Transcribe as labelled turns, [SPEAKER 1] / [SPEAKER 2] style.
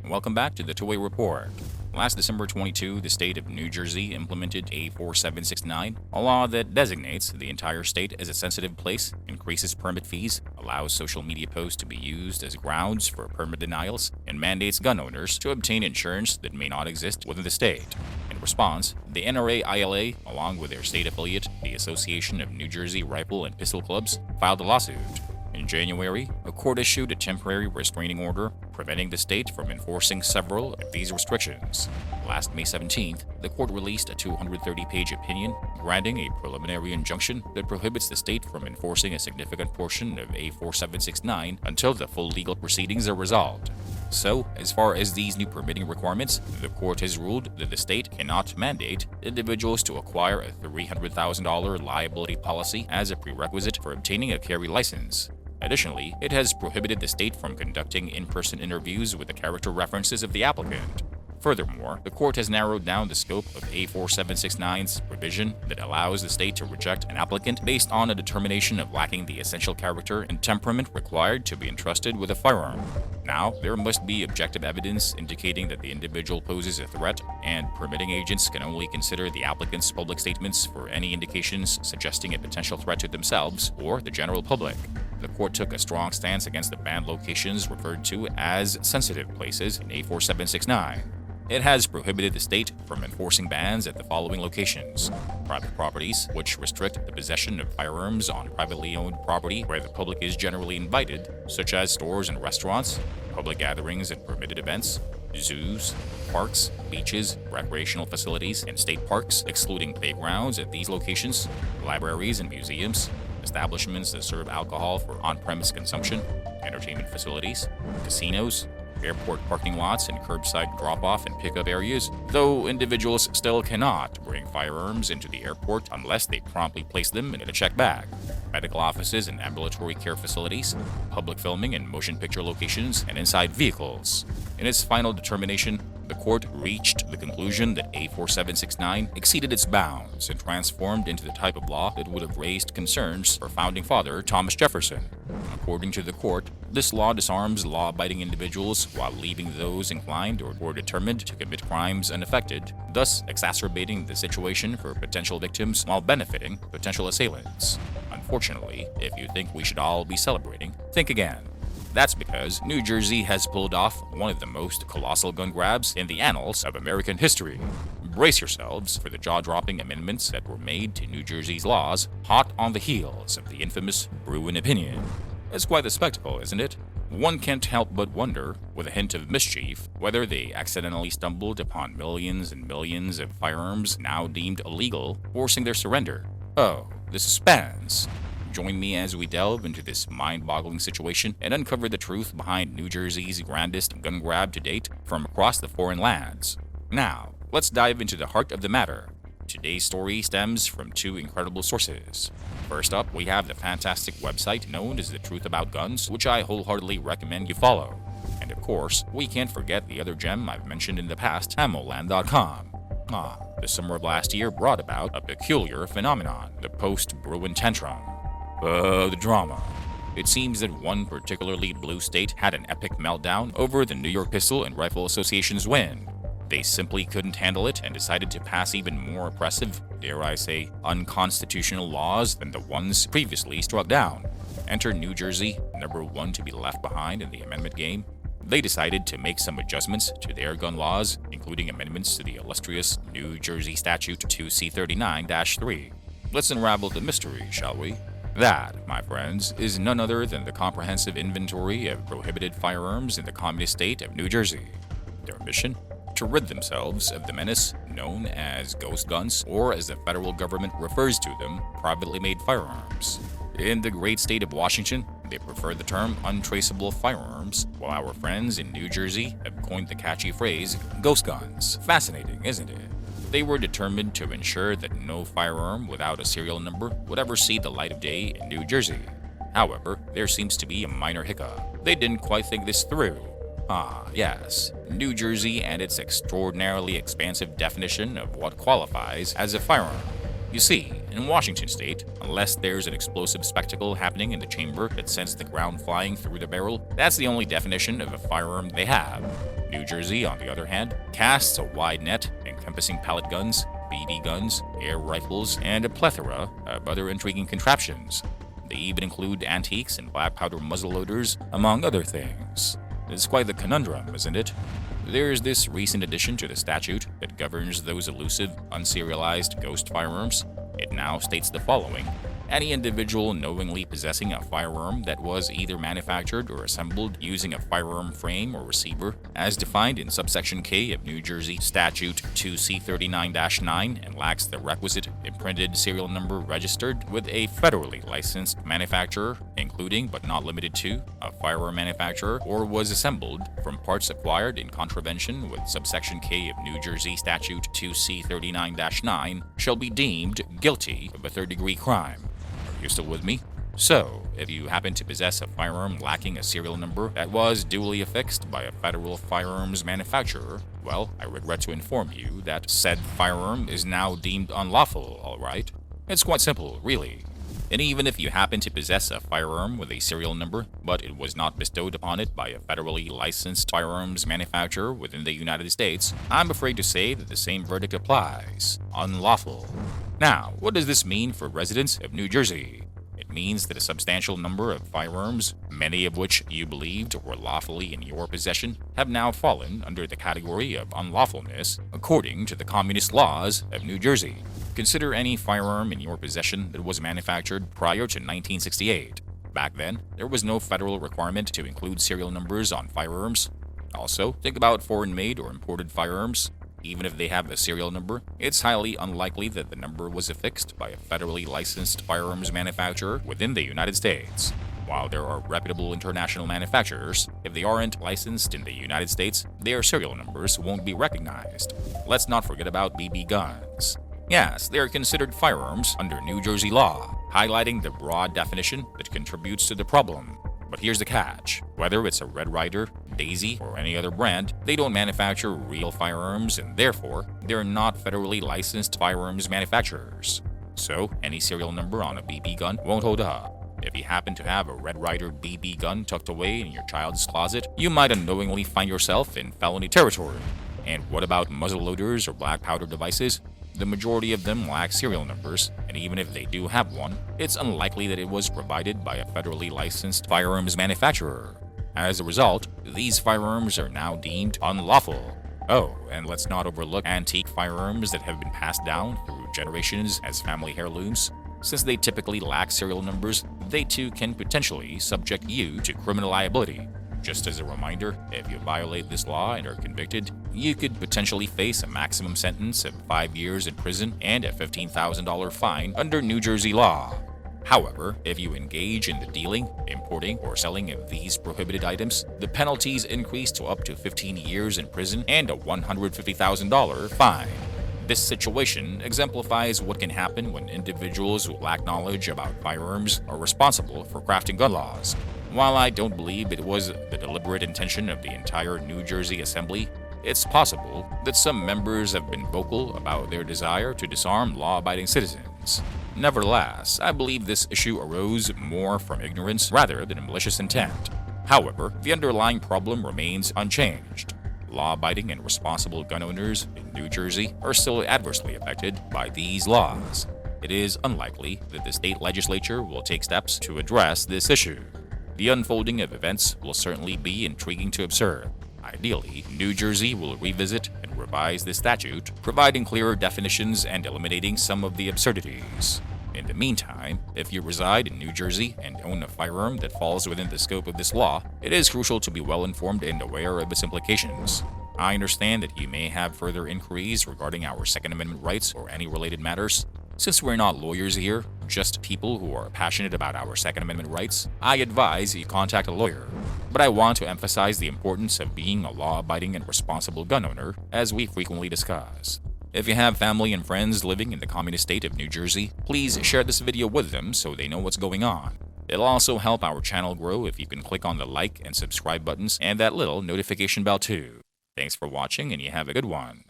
[SPEAKER 1] and welcome back to the Two-Way Report. Last December 22, the state of New Jersey implemented A4769, a law that designates the entire state as a sensitive place, increases permit fees, allows social media posts to be used as grounds for permit denials, and mandates gun owners to obtain insurance that may not exist within the state. In response, the NRA-ILA, along with their state affiliate, the Association of New Jersey Rifle and Pistol Clubs, filed a lawsuit. In January, a court issued a temporary restraining order preventing the state from enforcing several of these restrictions. Last May 17th, the court released a 230-page opinion granting a preliminary injunction that prohibits the state from enforcing a significant portion of A4769 until the full legal proceedings are resolved. So, as far as these new permitting requirements, the court has ruled that the state cannot mandate individuals to acquire a $300,000 liability policy as a prerequisite for obtaining a carry license. Additionally, it has prohibited the state from conducting in-person interviews with the character references of the applicant. Furthermore, the court has narrowed down the scope of A4769's provision that allows the state to reject an applicant based on a determination of lacking the essential character and temperament required to be entrusted with a firearm. Now, there must be objective evidence indicating that the individual poses a threat, and permitting agents can only consider the applicant's public statements for any indications suggesting a potential threat to themselves or the general public. The court took a strong stance against the banned locations referred to as sensitive places in A4769. It has prohibited the state from enforcing bans at the following locations: private properties, which restrict the possession of firearms on privately owned property where the public is generally invited, such as stores and restaurants, public gatherings and permitted events, zoos, parks, beaches, recreational facilities, and state parks, excluding playgrounds at these locations, libraries and museums, establishments that serve alcohol for on-premise consumption, entertainment facilities, casinos, airport parking lots and curbside drop-off and pickup areas, though individuals still cannot bring firearms into the airport unless they promptly place them in a checked bag, medical offices and ambulatory care facilities, public filming and motion picture locations, and inside vehicles. In its final determination, the court reached the conclusion that A4769 exceeded its bounds and transformed into the type of law that would have raised concerns for Founding Father Thomas Jefferson. According to the court, this law disarms law-abiding individuals while leaving those inclined or determined to commit crimes unaffected, thus exacerbating the situation for potential victims while benefiting potential assailants. Unfortunately, if you think we should all be celebrating, think again. That's because New Jersey has pulled off one of the most colossal gun grabs in the annals of American history. Brace yourselves for the jaw-dropping amendments that were made to New Jersey's laws, hot on the heels of the infamous Bruin opinion. It's quite the spectacle, isn't it? One can't help but wonder, with a hint of mischief, whether they accidentally stumbled upon millions and millions of firearms now deemed illegal, forcing their surrender. Oh, the suspense! Join me as we delve into this mind-boggling situation and uncover the truth behind New Jersey's grandest gun grab to date from across the foreign lands. Now, let's dive into the heart of the matter. Today's story stems from two incredible sources. First up, we have the fantastic website known as The Truth About Guns, which I wholeheartedly recommend you follow. And of course, we can't forget the other gem I've mentioned in the past, ammoland.com. The summer of last year brought about a peculiar phenomenon, the post-Bruin tantrum. The drama. It seems that one particularly blue state had an epic meltdown over the New York Pistol and Rifle Association's win. They simply couldn't handle it and decided to pass even more oppressive, dare I say, unconstitutional laws than the ones previously struck down. Enter New Jersey, number one to be left behind in the amendment game. They decided to make some adjustments to their gun laws, including amendments to the illustrious New Jersey Statute 2C39-3. Let's unravel the mystery, shall we? That, my friends, is none other than the comprehensive inventory of prohibited firearms in the communist state of New Jersey. Their mission? To rid themselves of the menace known as ghost guns, or as the federal government refers to them, privately made firearms. In the great state of Washington, they prefer the term untraceable firearms, while our friends in New Jersey have coined the catchy phrase ghost guns. Fascinating, isn't it? They were determined to ensure that no firearm without a serial number would ever see the light of day in New Jersey. However, there seems to be a minor hiccup. They didn't quite think this through. Yes, New Jersey and its extraordinarily expansive definition of what qualifies as a firearm. You see, in Washington state, unless there's an explosive spectacle happening in the chamber that sends the ground flying through the barrel, that's the only definition of a firearm they have. New Jersey, on the other hand, casts a wide net encompassing pellet guns, BB guns, air rifles, and a plethora of other intriguing contraptions. They even include antiques and black powder muzzleloaders, among other things. It's quite the conundrum, isn't it? There's this recent addition to the statute that governs those elusive, unserialized ghost firearms. It now states the following: any individual knowingly possessing a firearm that was either manufactured or assembled using a firearm frame or receiver, as defined in subsection K of New Jersey Statute 2C39-9, and lacks the requisite imprinted serial number registered with a federally licensed manufacturer, including but not limited to a firearm manufacturer, or was assembled from parts acquired in contravention with subsection K of New Jersey Statute 2C39-9, shall be deemed guilty of a third-degree crime. You're still with me? So, if you happen to possess a firearm lacking a serial number that was duly affixed by a federal firearms manufacturer, well, I regret to inform you that said firearm is now deemed unlawful, alright? It's quite simple, really. And even if you happen to possess a firearm with a serial number, but it was not bestowed upon it by a federally licensed firearms manufacturer within the United States, I'm afraid to say that the same verdict applies. Unlawful. Now, what does this mean for residents of New Jersey? It means that a substantial number of firearms, many of which you believed were lawfully in your possession, have now fallen under the category of unlawfulness according to the communist laws of New Jersey. Consider any firearm in your possession that was manufactured prior to 1968. Back then, there was no federal requirement to include serial numbers on firearms. Also, think about foreign-made or imported firearms. Even if they have a serial number, it's highly unlikely that the number was affixed by a federally licensed firearms manufacturer within the United States. While there are reputable international manufacturers, if they aren't licensed in the United States, their serial numbers won't be recognized. Let's not forget about BB guns. Yes, they are considered firearms under New Jersey law, highlighting the broad definition that contributes to the problem. But here's the catch. Whether it's a Red Ryder, Daisy, or any other brand, they don't manufacture real firearms, and therefore, they're not federally licensed firearms manufacturers. So, any serial number on a BB gun won't hold up. If you happen to have a Red Ryder BB gun tucked away in your child's closet, you might unknowingly find yourself in felony territory. And what about muzzleloaders or black powder devices? The majority of them lack serial numbers, and even if they do have one, it's unlikely that it was provided by a federally licensed firearms manufacturer. As a result, these firearms are now deemed unlawful. Oh, and let's not overlook antique firearms that have been passed down through generations as family heirlooms. Since they typically lack serial numbers, they too can potentially subject you to criminal liability. Just as a reminder, if you violate this law and are convicted, you could potentially face a maximum sentence of 5 years in prison and a $15,000 fine under New Jersey law. However, if you engage in the dealing, importing, or selling of these prohibited items, the penalties increase to up to 15 years in prison and a $150,000 fine. This situation exemplifies what can happen when individuals who lack knowledge about firearms are responsible for crafting gun laws. While I don't believe it was the deliberate intention of the entire New Jersey Assembly, it's possible that some members have been vocal about their desire to disarm law-abiding citizens. Nevertheless, I believe this issue arose more from ignorance rather than malicious intent. However, the underlying problem remains unchanged. Law-abiding and responsible gun owners in New Jersey are still adversely affected by these laws. It is unlikely that the state legislature will take steps to address this issue. The unfolding of events will certainly be intriguing to observe. Ideally, New Jersey will revisit and revise this statute, providing clearer definitions and eliminating some of the absurdities. In the meantime, if you reside in New Jersey and own a firearm that falls within the scope of this law, it is crucial to be well informed and aware of its implications. I understand that you may have further inquiries regarding our Second Amendment rights or any related matters. Since we're not lawyers here, just people who are passionate about our Second Amendment rights, I advise you contact a lawyer. But I want to emphasize the importance of being a law-abiding and responsible gun owner, as we frequently discuss. If you have family and friends living in the communist state of New Jersey, please share this video with them so they know what's going on. It'll also help our channel grow if you can click on the like and subscribe buttons and that little notification bell too. Thanks for watching, and you have a good one.